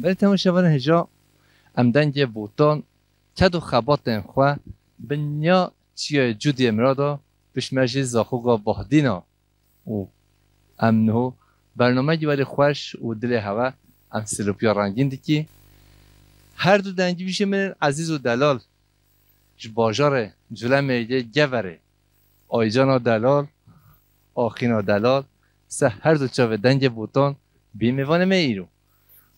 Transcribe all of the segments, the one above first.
ولی تماشاوان هجا ام دنگ بوتان کد و خباتن خواه بنیا چیه جودی امرادا بشمرجی زاخوگا باهدینا و ام نهو برنامه جواری خوش و دل هوا ام سلوپیا رنگین دیکی هر دو دنگی بیشه من عزیز و دلال باجاره جلم میگه گوره آیجانا دلال آخینا دلال سه هر دو چاوه دنگ بوتان بیمیوان می ایرو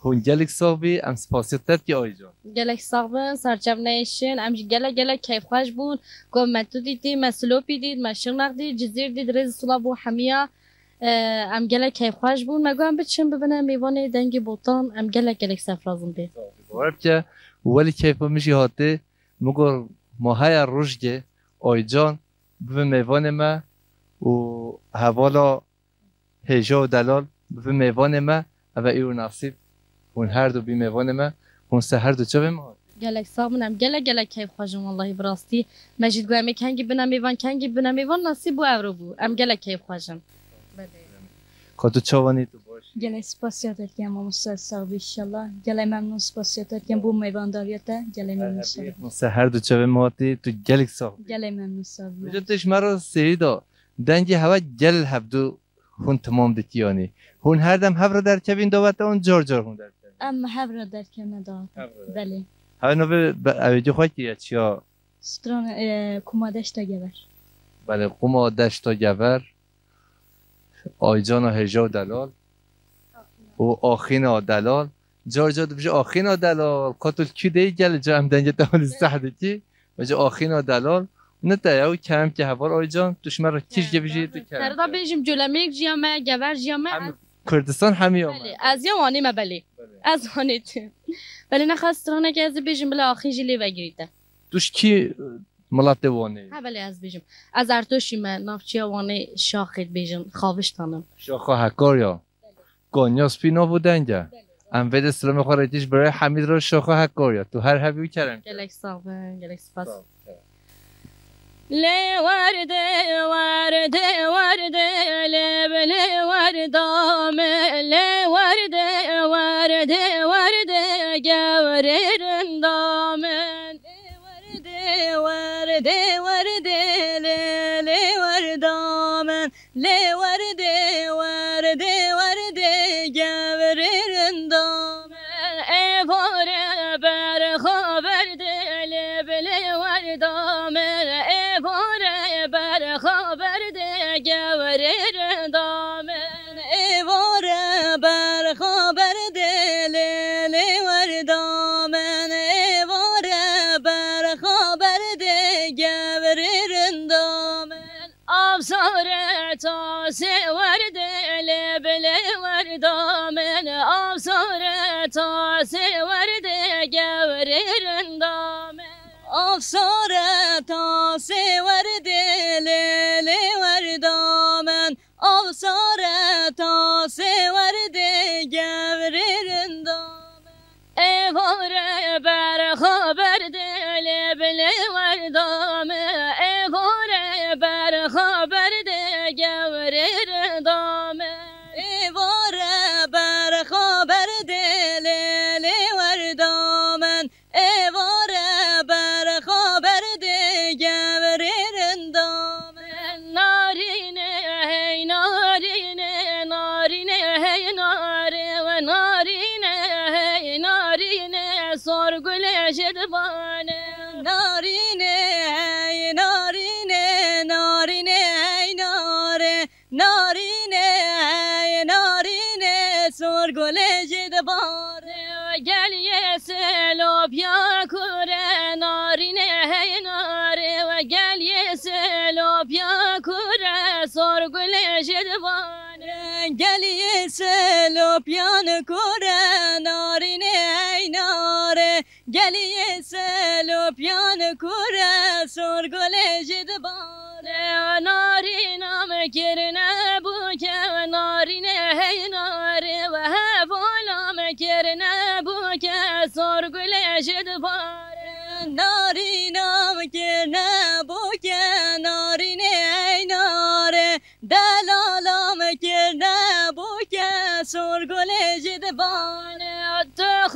هون گلک صاحبی ام سپاسیتر که آیجان گلک صاحبن سرچم نیشین ام گلک کیف خوش بون گم متو دیدی مسلوپی دید مشرق دید جزیر دید رز صلاب و حمیا ام گلک کیف خوش بون مگم بچم ببینم میوان دنگ بوتان ام گلک سفرازم دی باور که ولی کیف میشی هاته مگر ماهای روزگه آیجان به میوان ما و حوالا هجا و دلال به میوان ما و ایو نصیب اون هر دو بی میوان ما اون سه هر دو چه به ما گلک صاحبنم گلک کیف خوشم والله براستی مجید گویمی کنگی بنا میوان نصیب و اورو بو ام گلک کیف خوشم کاتو چوانی تو باش گله سپاسیت اتکم استاد صاحب انشالله گله ممنون سپاسیت اتکم بو میوانداریته گله ممنون صاحب سه هر دو چه به ما تو گلک صاحب گله ممنون صاحب وجودش مرا سری دا دنگی هوا گل هفدو هون تمام دکیانی هون هر دم هفر در کبین داوت اون جار هون در کبین ام هفر در کم ندارم بله هوا نو به اویدی خواهی که چیا ستران کمادشتا گبر بله قوم دشتا گور آیجان و هجا و دلال و آخین و دلال جار بشه آخین و دلال کاتول کی دی گل جا هم دنگی تمالی سحده کی بجا آخین و دلال نه تا کم که هوار آیجان توش مرا کیش گبیجی تو کم تردا بیجم جلمیک جیامه گور جیامه کردستان همی آمد از یا وانی ما بلی از وانی تو بلی نخواسترانه که از بیجم بلا آخین جلی وگریده توش کی ملت وانی ها بلی از بیجم از ارتوشی من نافچی وانی شاخید بیجم خوابش تانم شاخا هکار یا گانیاس پینا بودنگه ام وید سلام خارجیش برای حمید رو شاخا هکار یا تو هر هبیو کردم گلک صاحبه گلک سپاس لی ورده ورده ورده لبلی وردام لی ورده ورده ورده گوری رندامن لی ورده ورده لی وردامن لی ورده ورده ورده گوری رندامن ای باره برخوابرده لبلی وردامن خبرده گوری دامن ایواره بر خبرده لیلی وردامن ایواره بر خبرده گوری دامن آبساره تاسه ورده لبلی وردامن آبساره تاسه ورده گوری دامن آفساره تاسه ورده لیلی وردامن آفساره تاسه ورده گوری رندامن ایواره بر خبرده لبلی وردامن ایواره بر خبرده گوری رندامن ایواره بر خبرده لیلی وردامن ایواره بر خبرده گوری رندامن نارینه هی نارینه نارینه هی ناره و نارینه هی نارینه سرگل شدبانه نارینه هی نارینه نارینه هی ناره نارینه هی نارینه سرگل شدبانه گلیه سلوبیا کوره نارینه هی ناره و گلیه سلوبیا کوره سرگل شدبانه گلیه سلوپیان کوره نارینه هی ناره گلیه سلوپیان کوره سرگل شدبانه نارینم کرنه بو که نارینه هی ناره و هفولم کرنه بو که سرگل شدبانه نارینم کرنه بو که نارینه هی ناره دلالم کرنه بو که سرگل شدبانه تو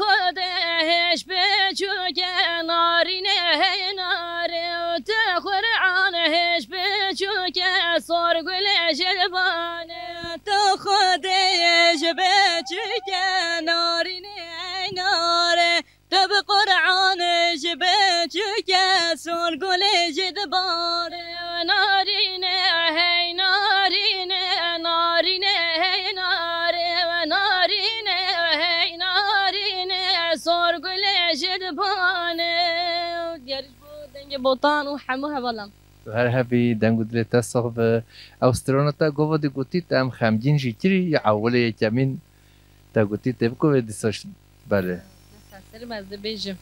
بچکه نارینه ای ناره دب قرآنش بچکه سر گلش دباره نارینه هی نارینه نارینه هی ناره و نارینه هی نارینه سرگل جدبانه دیارش بود دنگ بوطان و حمو هبالم تو هر هبی دنگو دل تصاق به اوسترانا تا گوه دی گوتی تام خمجین جیتری یا اوله یکمین تا گوتی تبکو و دیساش بله نفسر مزده بیجم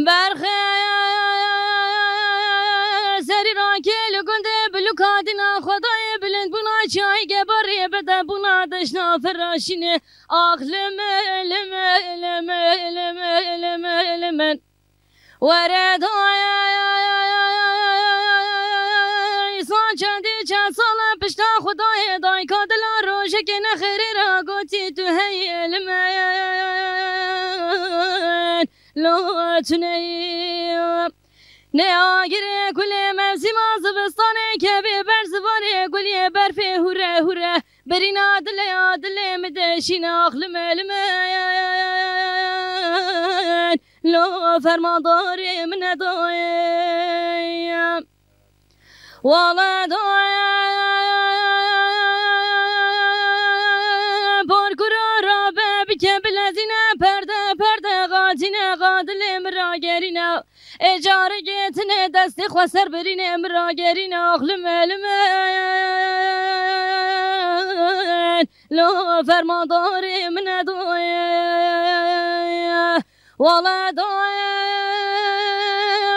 برخ سری راکل گنده بلو کادینا خدای بلند بنا چای گبری بده بنا دشنا فراشینه آخلم لم لم لم لم لم ورد سان چندی چند سال پشتا خدای دای کادل روشه که نخری را گوتی تو هی علمان لو تنی نه آگره کل موسم زبستانه که به برزبانه گلی برفه هوره هوره برین عادله عادله مدشین آخلم علمان لو فرماندار من دایم والا دایم پارکورا را ببکه بلزینه پرده پرده قاتینه قادل مراگرینه اجاره گتنه دستی خواسر برینه مراگرینه آخلم علمان لو فرماندار من دایم والا دایم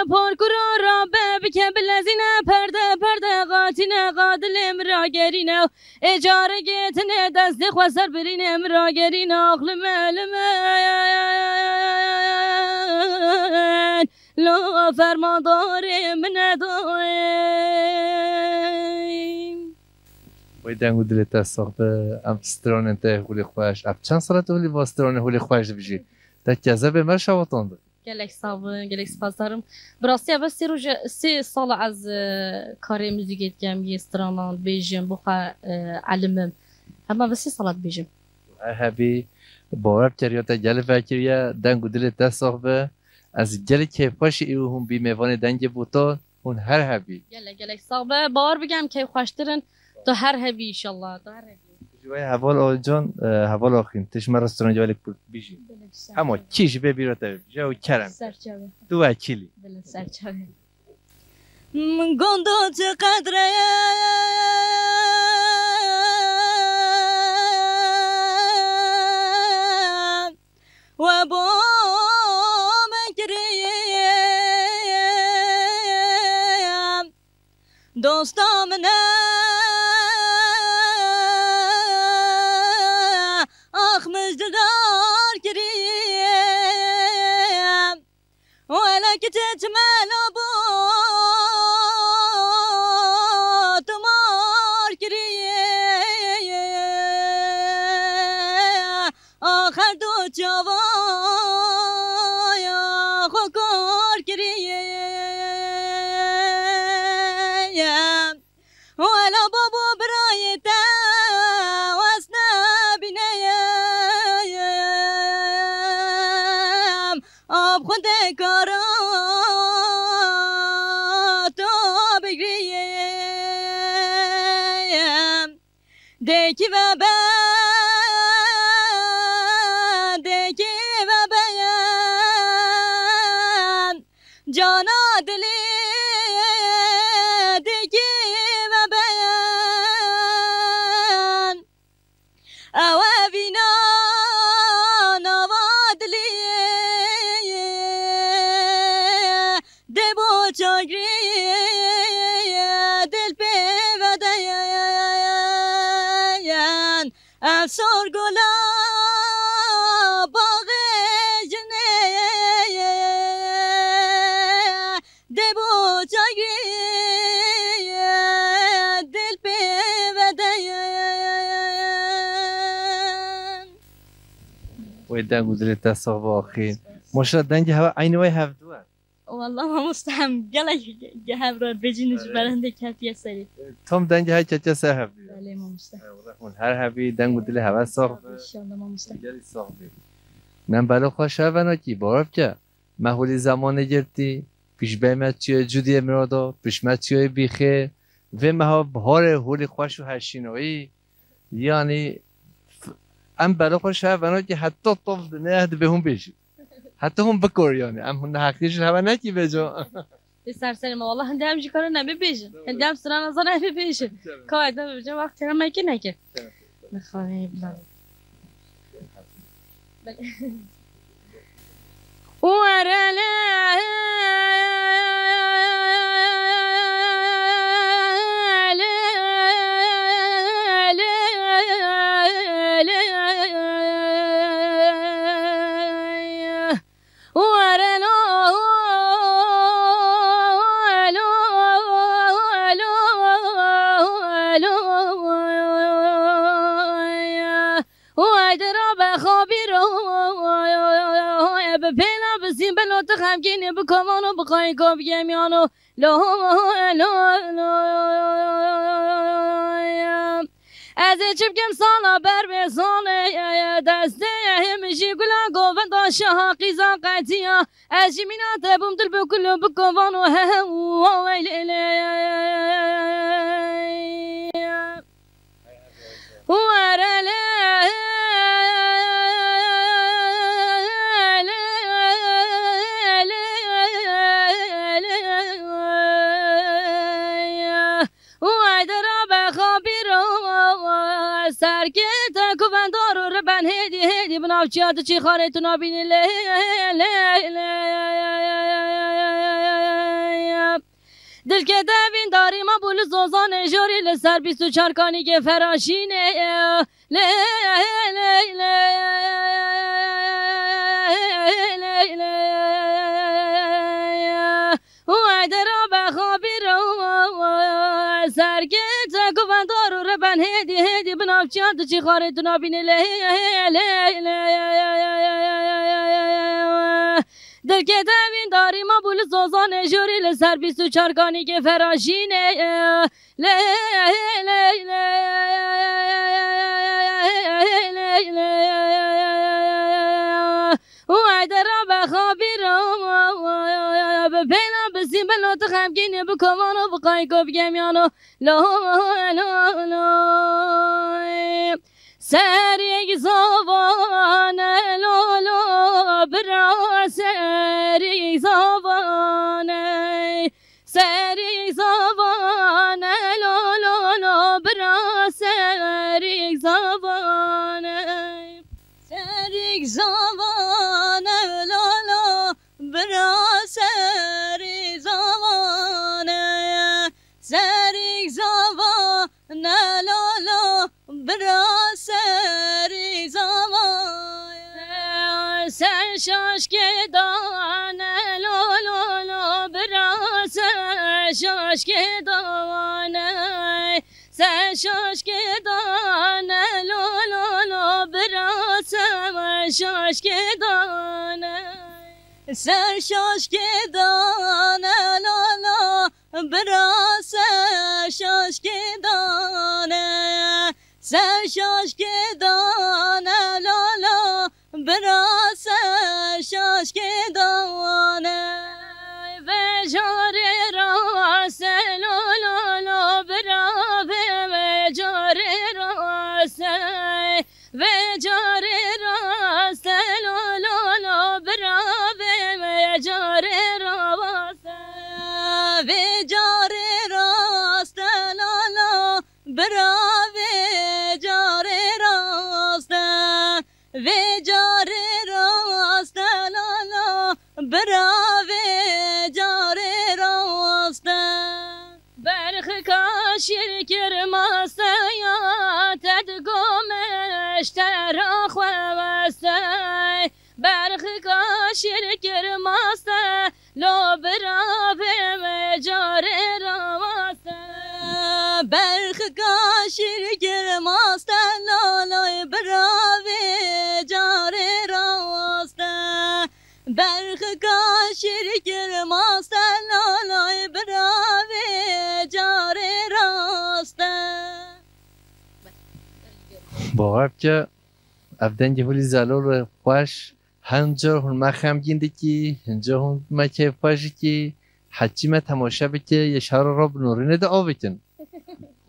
پارکورا را ببکه بلزینه پرده پرده قاتینه قادل مراگرینه اجاره گتنه دستی خواسر برینه مراگرینه آخلم علمان لو فرماندار من دایم وی دنگو دل تصاق به ام ستران انتای خولی خوش اب چند سالت هولی با ستران هولی خوش بجی تا جذب مر شواتان ده گلک صابون گلک سپاس دارم براستی اول سه سال از کار موزیک کم یه استرانان بیجم بخوا علمم اما بس 3 سالات بیجم هر هبی باور کریات گل فکریه دنگو دل تصاق به از گل که پاش ایو هم بی میوان دنگ بوتا اون هر هبی گلک صابه باور بگم که خوشترن تو هر هبی انشالله تو هر هبی جوای حوال آجان حوال آخرین تشمه رستوران جوالک بیجی اما چیش ببیرات جو کرم سرچاوه تو وکیلی دل سرچاوه من گندو چقدره و با مکریم دوستام نه آخ مجددار کریم ولا كتت مالو بو تمار كريه آخر دو جوايا خوكار كريه ولا بابو برايته واسنا بنايم آب خونده کاراتو بگریم دکی و دکی و بیان جانا دلی دکی و بیان اوه بینا نوادلی دبو چاگری دل پی و دیان افسار گلا باغ جنه دبو چاگری دل پی و دیان و دنگو دل تصاف آخین ماشاءالله دنگ هوا عین وای هفدوه والله ما مستهم گله گهب را بجینش برنده کتی سری تام دنگ های چچا سه هفدی بله ما مستهم هر هفی دنگو دل هوا صاف انشالله ما مستهم گلی صاف بی نم بلا خواه شونا کی بارف که محولی زمان گرتی پیش بیمت چیه جودی امرادا پیش مت چیه بیخه و مها بهار هولی خوش و هشینایی یعنی ام بلا خواه شونا که حتی طفل نه به هم بیشی حتی هم بکر یعنی ام هن حقیقش هوا نکی بجا سرسری ما والله هندی همچی کارو نبیشن هندی هم سران از آن نبیشن کاید نبیشن وقت ترم مکی نکه نخواهی بلد غمگینه بکمانو بخوای گاب گمیانو لا از چپکم سالا بر بسانه دسته همشی گلا گوون داشه ها قیزا قطیا از جمینا تبوم دل بکلو بکمانو بناوچیات چی خاره تو نبینی دل که دوین داری ما بول زوزان جوری لسر 24 کانی که فراشینه و درا بخوابی رو سرگت گوندار رو بن هدی بناوچیات چی خاره تو نبینی دل که دوین داری ما بول زوزان جوری لسر 24 کانی که فراشینه و درا بخوابی رو بپینا بسیم بلو تو خمگینه بکمانو بقای گو بگمیانو لا سریگ زبانه لولو برا سریگ زبانه لولو برا سریگ زبانه لولو برا سریگ زبانه لولو برا سری زمان سر شاش که دانه لولو برا سر شاش که دانه سر شاش که دانه لولو برا سر شاش که دانه سر شاش که دانه لولو برا سر شاش که دانه سر شاش که دانه لالا برا سر شاش که دانه و جاره راست لولو برا و جاره راست و جاره راست لولو برا و جاره راست و جاره راست لولو برا براوی جاره راسته برخ کاشیر کرماسته یا تدگمش ترا خواسته برخ کاشیر کرماسته لو براوی جاره راسته برخ کاشیر کرماسته لو براوی جاره راسته برخ کاشر گرماستن لالای براوه جار راسته باور که افدن که هولی زلال و خوش هنجا هون ما خمگین دکی هنجا هون ما که خوشی که حچی ما تماشا بکه یه شهر را بنورینه دا آبکن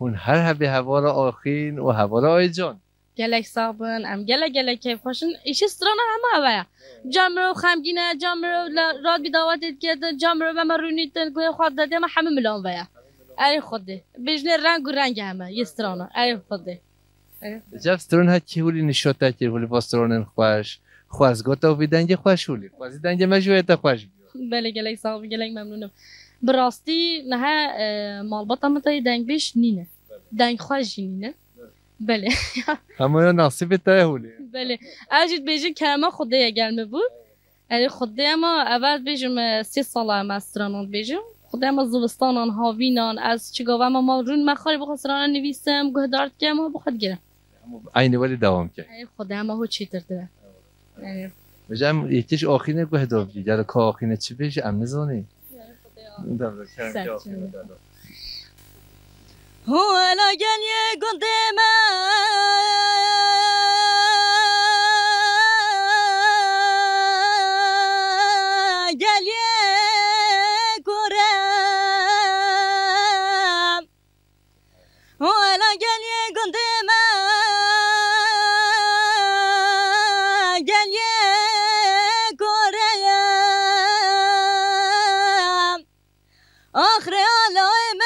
هون هر هبه هوارا آخین و هوارا آی جان گلک صابن ام گلک کیف خوشن ایش استرانه همه اوه جامرو خمگینه جامرو راد بیداواتید که جامرو و ما رونیتن گوی خود داده ما همه ملان ویا ای خوده بجنه رنگ و رنگ همه یه استرانه ای خوده جب سترون ها که هولی نشاته که هولی باسترانن خوش خوازگاه و بیدنگ خوش هولی خوازی دنگ مجویت خوش بیاد بله گلک صابن گلک ممنونم براستی نه مالبات هم تایی دنگ بیش نینه دنگ خوش نینه بله همه ناصیب تای هولی بله اجید بیجی کلمه خوده یه گلمه بود اری خوده اما اول بیجم 3 ساله هم استرانان بیجم خوده اما زوستانان هاوینان از چیگاه اما ما رون مخاری بخواد استرانان نویسم گوه دارد که اما بخواد گیرم اینه ولی دوام کرد اری خوده اما هو چی ترده بجم یکیش آخینه گوه دار بگی جلو که آخینه چی بیش ام نزانی هلا گل یه گنده من گل یه گرم هلا گل یه گنده من گل یه گرم آخر علای من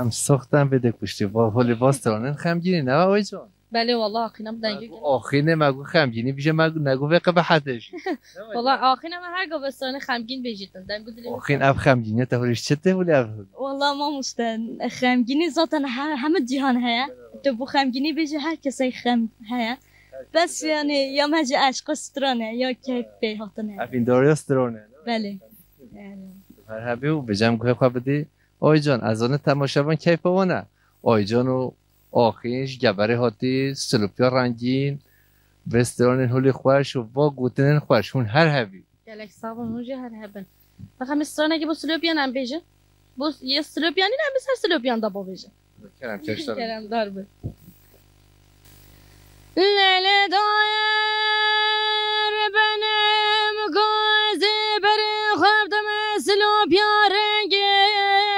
هم سختم بده کشتی با هولی باسترانن خمگینی نه آی جان بله والله آخینم دنگی آخینه مگو خمگینی بیشه مگو نگو وقت به حدش والله آخینم هر گاه بستانه خمگین بیجیتن دنگو دلی آخین اب خمگینی تا هولیش چته هولی اب والله ما مستن خمگینی ذاتن همه جهان هيا تو بو خمگینی بیجه هر کسی خم هيا بس يعني یا مجه عشق استرانه یا کیف به هاتنه اب این داری استرانه بله هر هبی و بجم گوه خواه بدی آی جان از آن تماشاوان کیف وانه آی جان و آخینش گبره هاتی سلوپیا رنگین وستران هولی خوش و با گوتنن خوش هون هر هبی گلک صابون هونجه هر هبن بخم استرانه که با سلوپیان هم بیجه با یه سلوپیانی نه بسر سلوپیان دا با بیجه کرم چش دارم کرم دار بی لیل دایر بنم گازی بری خواب دم سلوپیا رنگین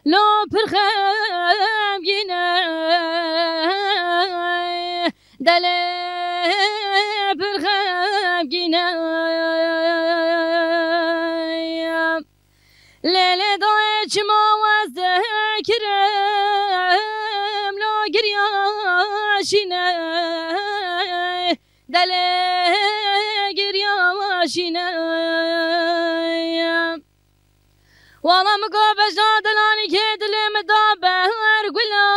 لو پرخم گینه دله پرخم گینه لیل دای چما وزده کرم لو گریاشینه دله گریاشینه والله مقابل جادلاني كيد اللي مدابه ارقلا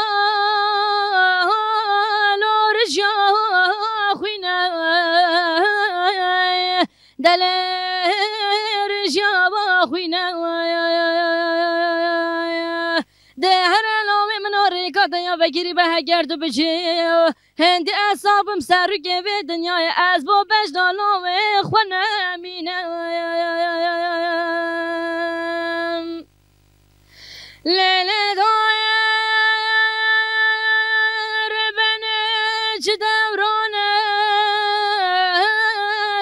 ده هر علامه من آریکا دنیا بگیری به هگرد و بجی هندی اصابم سر گوه دنیای از با بجدانام خونمینم لیله دایر بنه چه دورانه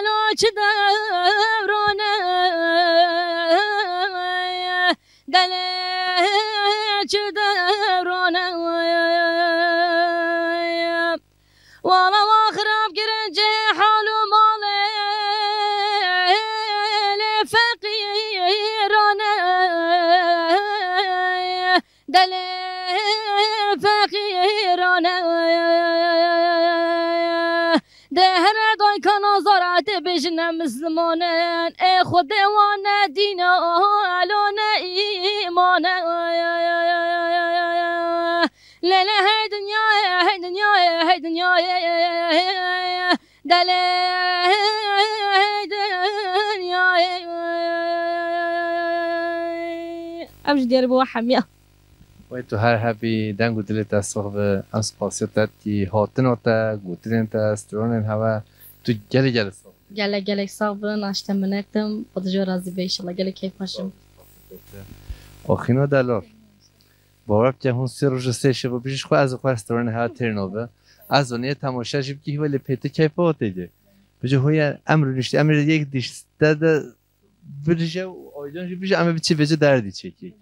لو چه دورانه دله چه دورانه والا خراب گرنجه حال و ماله فقیرانه دل فقیرانه ده هر دای کن آزارت بجنم مسلمانن ای خود وانه دین آلانه ایمانه لیله هی دنیای هی دنیای هی دنیای دله هی دنیای امش دیار بوا حمیه و تو هر هبی دنگ و دلت از صحبه ام سپاسیتت که هاتن تا گوترین تا استرونن هوا تو گله صحبه گله صابرن اشتم منکتم خودجا راضی به ایشالله گله کیف هاشم آخینا دلار باور که هون سه روز سه شب بیش خو از خواست استرون هوا ترنوبه از اون تماشا جیب که ولی پیت کیف هاته بجه هوی امر نشته امر یک دیشته ده بجه آیدان جیب بجه امر چی بجه دردی چکی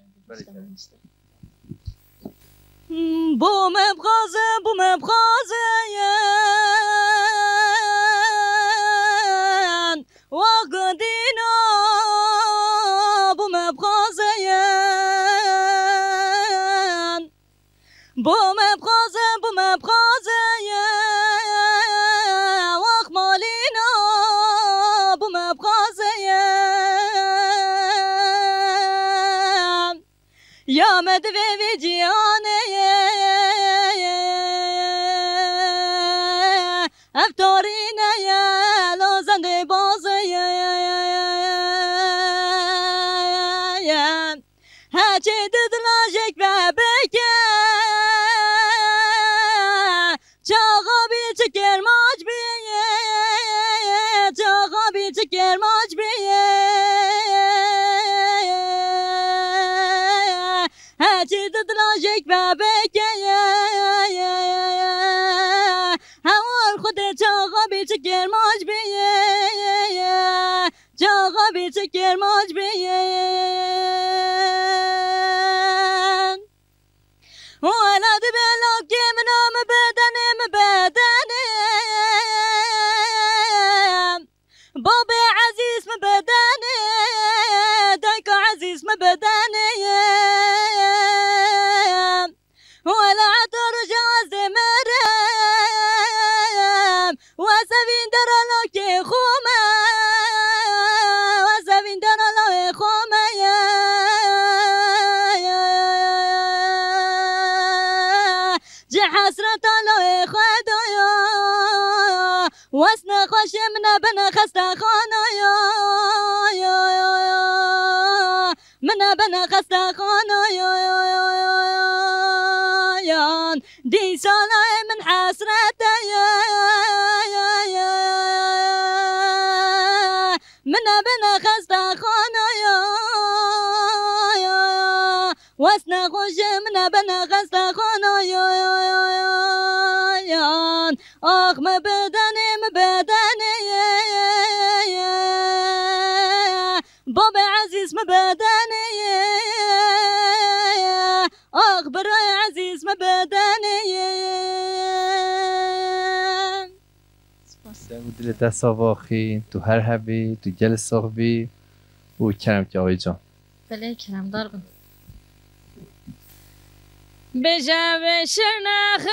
بوم بغازه وقدينا بغازه واقمالينا بغازه يا مدوي جياني افتارينا يا لازم بازه هاتي ددلاجك بابك چاقابی چکرماج بیه چاقابی چکرماج بیه هچی ددلاجک بابکه هوار خود چاقابی چکرماج بیه چاقابی چکرماج بیه ولد بلاک که منام بدنم باب عزیز مبدنه دایکا عزیز مبدنه ولا عطر جاز مرم وسفين درلا كي خوما وسفين درلا خوما حسرت الله خدایا واسنا خوش من بنا خسته خانایا من بنا خسته خانایا دی سالا من حسرت من بنا خسته خانایا واسنا خوش من بنا خسته خانایا آخ مبدنه باب عزیز مبدنه آخ برای عزیز مبدنه دل دست آواخی تو هر حبی تو گل صحبی و کرم که آقای جان بله کرم دار بند بجا شرنخه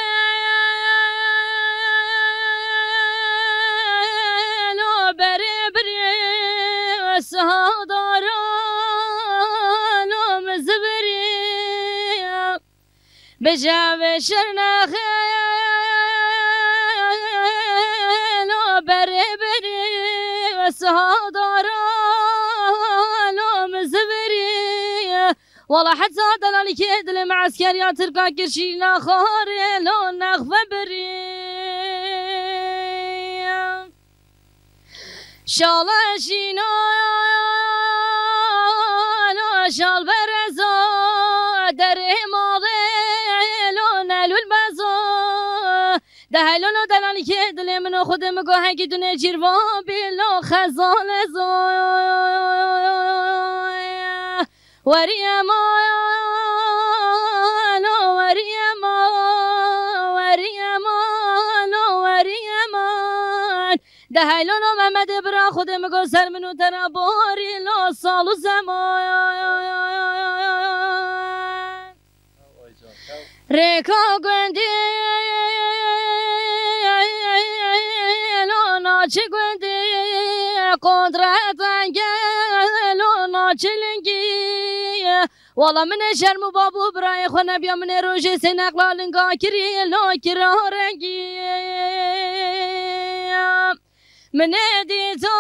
بجا شرنخه لو بربري وسهادارا لو مزبري والله حتى دلالي كيد المعسكر تركا كرشينا خاري لو نخفى بريم شالا شينا شال برزا دره ماضي لو نلو البزا دهلونو دلالي كيد منو خودم گوه گیدونه جیروا بیلو خزان زوی وريما لو وريما وريما لو وريما دهلونو محمد برا خودم گو سر منو ترا باری لو سالو زمان ريكا گوندي لو ناچ گوندي قدرت انگلو ناچلنگی والله من شرم بابو برای خونه بیا من روژه سنقلا لنگا کری لو کرا رنگی من دیتا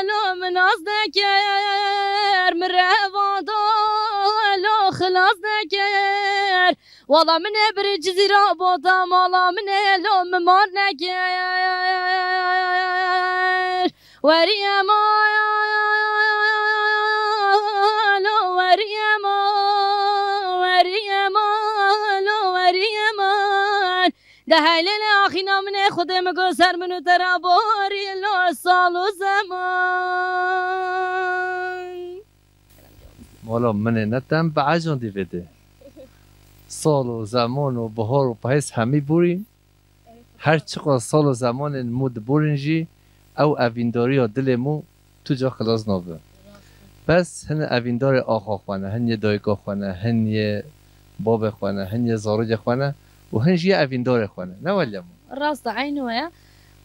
لو من از نکر مروادا لو خلاص نکر والله من بر جزیره بودم والله من لو ممان نکر وريما لو وريما وريما لو وريما دهلنا اخينا من خودم گذر منو ترا باری لو سال و زمان والا من نتم بعجان دیویده سال و زمان و بهار و پاییز همی بوریم هر چقدر سال و زمان مود بورنجی او اوینداری ها دل مو تو جا خلاص نابه بس هن اویندار آقا خوانه هن یه دایگاه خوانه هن یه باب خوانه هن یه زاروج خوانه و هنش یه اویندار خوانه نه ولی مو راست عینه ویا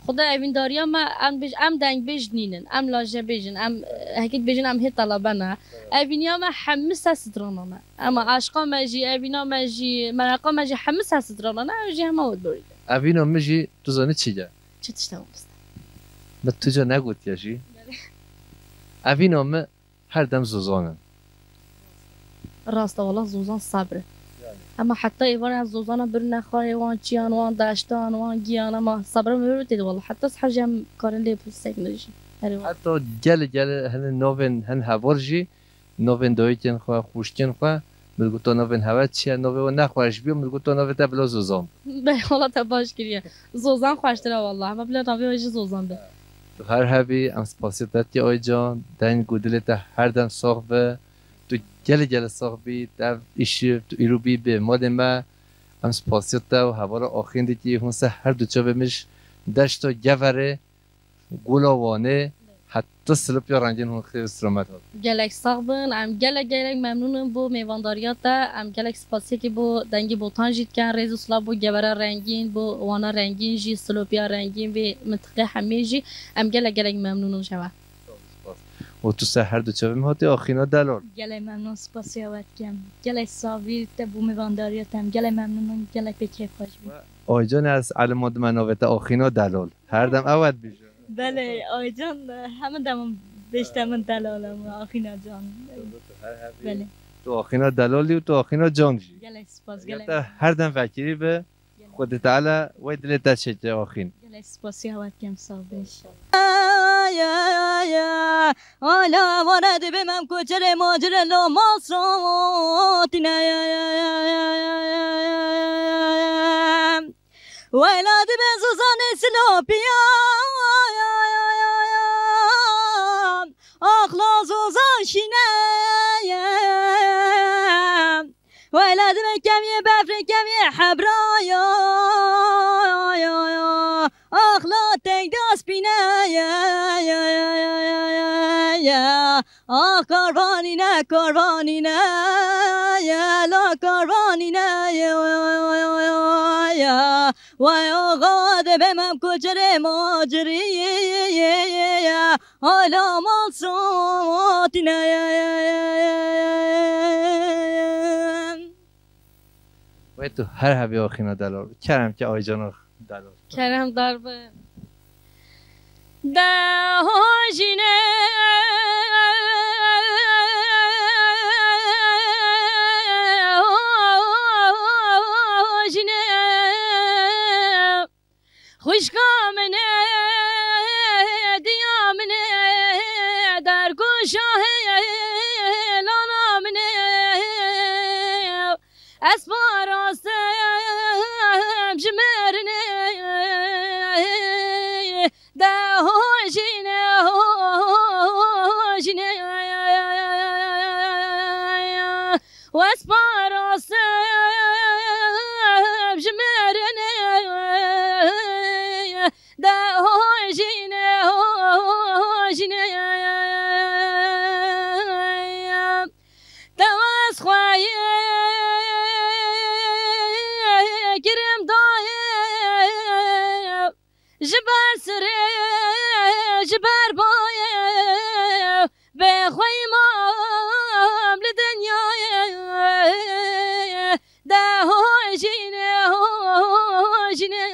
خدا اوینداری ها ما ام دنگ بجنینن ام لاجه بجن ام هکیت بجن ام هی طلبانه اوینیا ما حمس هسترانه اما عاشقا ماجی اوینا ماجی مرقا ماجی حمس هسترانه اوجی هم ود برید اوینا مجی تو زنی چیه چه تشتاق است به تو جا نگوت یاشی اوینا ما هر دم زوزانن راست والله زوزان صبره اما حتى ایوان از زوزانا برن خواهی وان چیان وان داشتان وان گیان اما صبره میبرد والله حتی از هر جمع کارن لی پوستک نجی حتی گل هن نوین هن هوارجی نوین دویتن خواه خوشتن خواه ملگو تو نوین هوا چیه نوین و نخواهش بیو ملگو تو نوین تبلا زوزان به والله تباش کریه زوزان خوشتره والله اما بلا نوی وجه زوزان به تو هر هبی ام سپاسیتاتی آی جان دن گودلت هر دم ساخ به تو گل ساخ بی در ایشی تو ایرو بی به مال ما ام سپاسیتا و هوا را آخین دیگه هونسه هر دو چا بمیش دشتا گوره گلاوانه حتی سلوپ یا رنگین هون خیلی استرامت ها گلک صاحبن ام گلک ممنونم بو میوانداریات ام گلک سپاسیتی بو دنگی بوتان جید کن ریزو سلا بو گبره رنگین بو وانا رنگین جی سلوپیا رنگین و منطقه همه جی ام گلک ممنونم شما و تو سه هر دو چا بیم هاتی آخینا دلار گلک ممنون سپاسیت کم گلک صاویر بو میوانداریاتم گلک ممنونم گلک به کیف خوش بود آیجان از علمات مناوت آخینا دلال هر دم اول بیشه بله آیجان همه دم بیشتر من دلالم آخینا جان بله تو آخینا دلالی و تو آخینا جان جی گلک سپاس گلک هر دم فکری به خود تعالی و دلت تشجع آخین گلک سپاسیت کم صاحبش حالا وارد بمم کجر ماجر لا مصراتنا ولاد بزوزان سلوپیا اخلا زوزان شینه ولاد کمی بفر کمی حبرایا اخلا تک دست بینه آه کاروانی نه لا کاروانی نه وای آقا ده بمم کجر ماجری حالا مال ساتی نه وای تو هر هبی آخینا دلار کرم که آیجان دلار کرم دربه ده هاجینه واسباراسم جمرنه ده هاجینه هاجینه دواز خواهی گرم دایه جبر سره جبر بایه به خوی مام لدنیای ده هاجینه هاجینه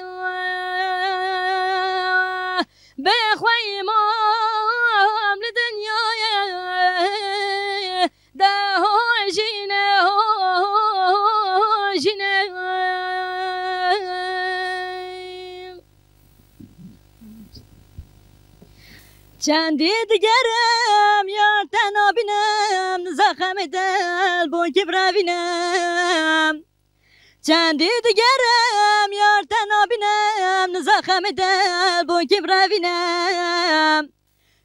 به خوی مام لدنیای ده هاجینه هاجینه چندی دیگرم یار تنها بینم زخم دل بون که بروینم چندی دیگرم یار تنها بینم زخم دل بون که بروینم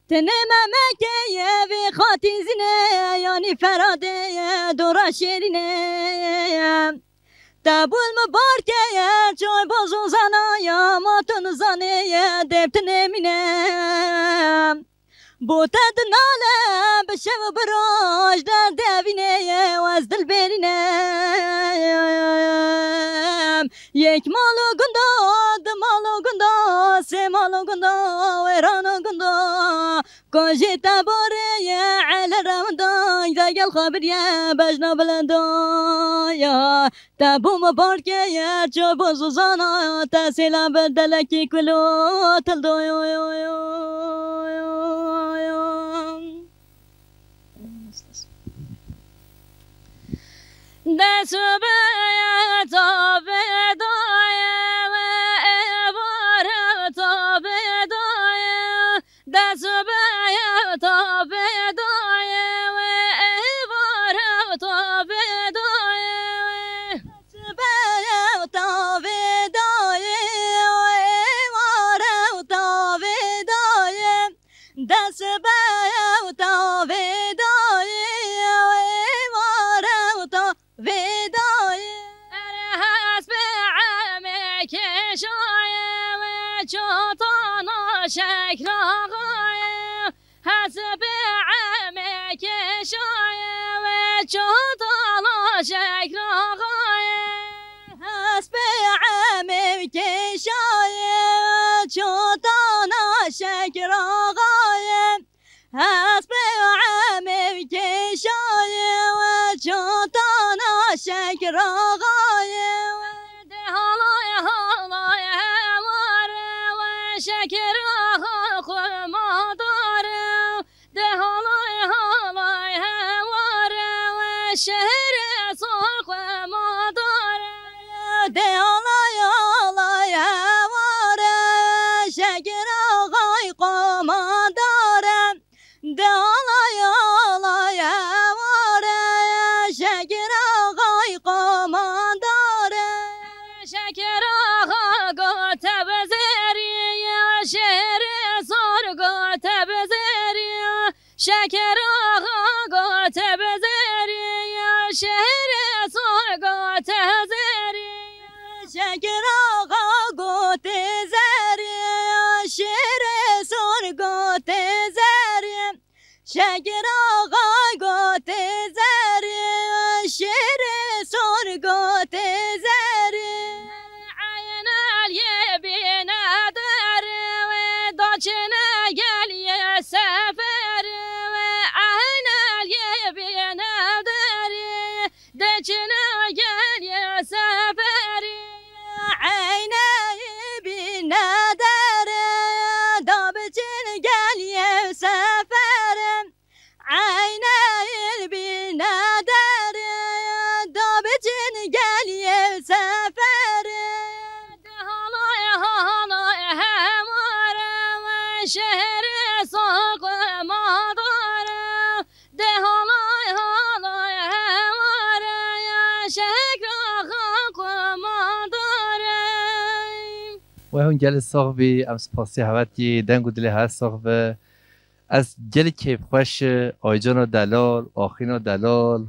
تنم مکه وی خاطی زینه یعنی فراده دورا شیرینه دبول مبارکه چای بازو زنا یا ماتون زانه دبت نمینم بوتد ناله بشه و براش در دوینه و از دل برینم یک مالو گندا دو مالو گندا سه مالو گندا ویرانو گندا کاجی تباره علی رمضان اذا قال خبر يا بجنا بلندايا تابو مباركه يا جابو زوزانا تاسيلا بدلكي كلو تلدو دسو بيا تابي دايا وإبارة تابي دايا دسو بيا تابي دايا وإبارة تابي دايا دسو بيا تابي دايا وإبارة تابي دايا دسو بيا تابي دايا وإبارة تابي دايا أنا حسب عمك شايا وشوطانا شكرا غايا حسب عمك شايا وشوطانا شكرا غايا حسب عمك شايا وشوطانا شكرا غايا حسب عمك شايا وشوطانا شكرا غايا هلايا هلايا مارا وشكرا ما دارا ده هلايا هلايا مارا وشهر صاق ما دارا ده هلايا هلايا مارا شكرا غايق ما دارا ده هلايا هلايا مارا شكرا غايق ما دارا شكرا غاقوت بزيري يا شهر صرقوت بزيري شكرا غاقوت بزيري يا شهر صرقوت زيري شكرا غاقوت زيري يا شهر صرقوت زيري شكرا غاقوت زيري يا شهر صرقوت زيري عين اليبين دار ودوشنا قال يا سفر عين اليبين دار دوشنا قال يا سفر عين اليبين دار دوشنا قال يا سفر عين اليبين دار دوشنا قال يا سفر هلايا هلايا مارا وشهر صاق ما دارا ده هلايا هلايا مارا يا شكر خاق ما دارا و هون گل صاحبی ام سپاسی هواتی دنگو دلی هست صاحب از گل کیف خوش آیجان دلال آخین دلال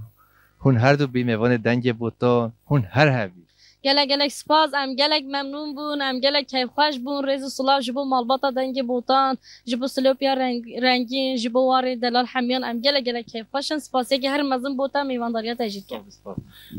هون هر دو بیموان دنگ بوتان هون هر هوی گلک سپاس ام گلک ممنون بون ام گلک کیف خوش بون ریز سلاو جبو مالباتا دنگ بوتان جبو سلوپیا رنگین جبو واری دلال حمیان ام گلک کیف خوشن سپاسی که هر مزن بوتا میوانداریا تجید کرد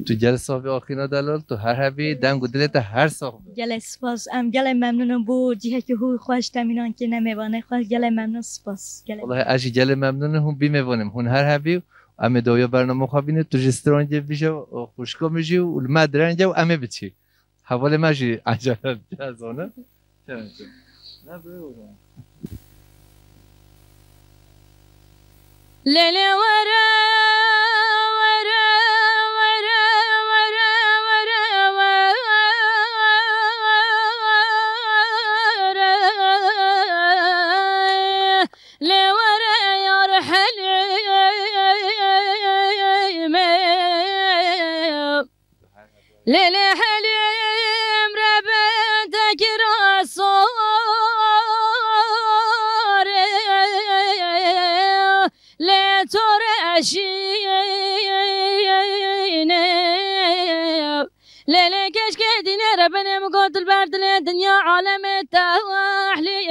تو جل صاحب آخینا دلال تو هر هوی دنگ و دلت هر صاحب گله سپاس ام گله ممنونم بو جیه که هو خوش تمینان که نمیوانه خوش گله ممنون سپاس والله اجی گله ممنون هم بیموانم هون هر هوی امه دویا برنامه خوابینه تو جسترانجه بیشه و خوشکا میشی و المدرنجه و امه بچی حواله ماشي عجلة جازونة ليلي ورا ورا ورا ورا ورا ورا لي ورا يا رحلي ليلي حلي ليلي كش كدينا ربنا مقود البرد الدنيا عالم التواحلي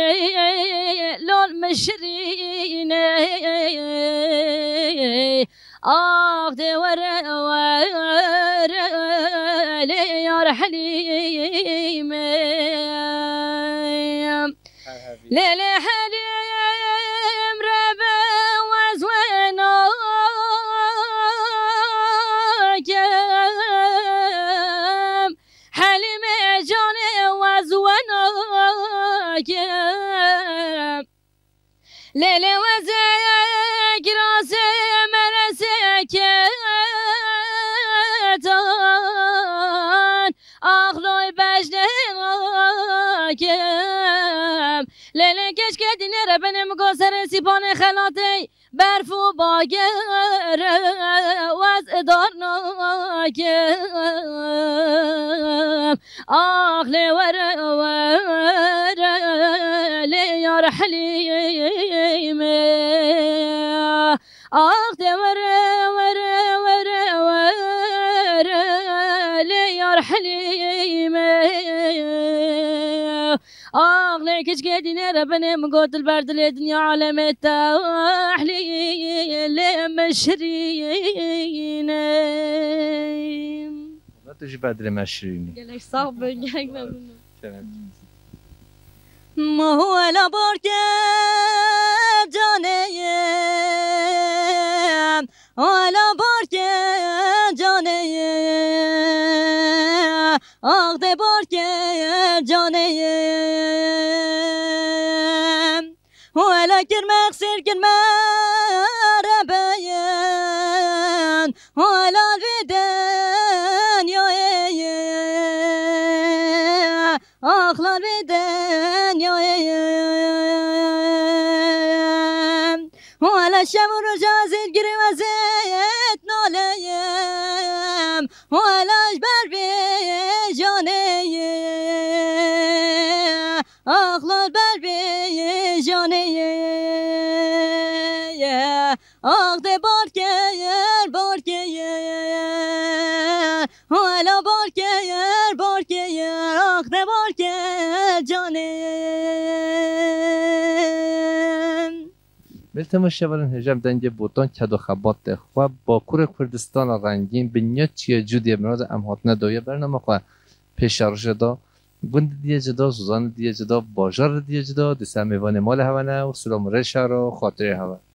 لون مشرين دي ورا ورا لي يا رحليم ليلي حليم ربا وزوينا حليم جاني وزوينا ليلي وزيك راسي مرسك أخلوي بجنك ليلي كش كدين ربنا مقصر سيبان خلاتي برفو باقر وز دارناك أخلي ورا ورا لي يا رحليم أخلي ورا ورا ورا ورا لي يا رحليم أغلى كش قاعدين ربنا مقود البرد الدنيا عالم التحليل مشرين لا تجي بعد المشرين قالك صعب قالك ممنون ما هو لبرك جانيم ولا برك جانيم أخذ برك جانيم ولا كرمك سير كرمك ربيان ولا الودان يا أخلى الودان يا ولا الشمر جازل قري وزيت نوليم ولا جبال بجاني أخلى البال بجاني أخذ باركير باركير ولا باركير باركير أخذ باركير جاني بلتم شبالن هجم دنگ بوتان کد و خبات خواه با کور کردستان رنگین بنیا چیه جودی امراض امهات ندایه برنامه خواه پیش دا گوند دیگه جدا سوزان دیگه جدا باجار دیگه جدا دسته میوان مال هونه و سلام رشا رو خاطره هوا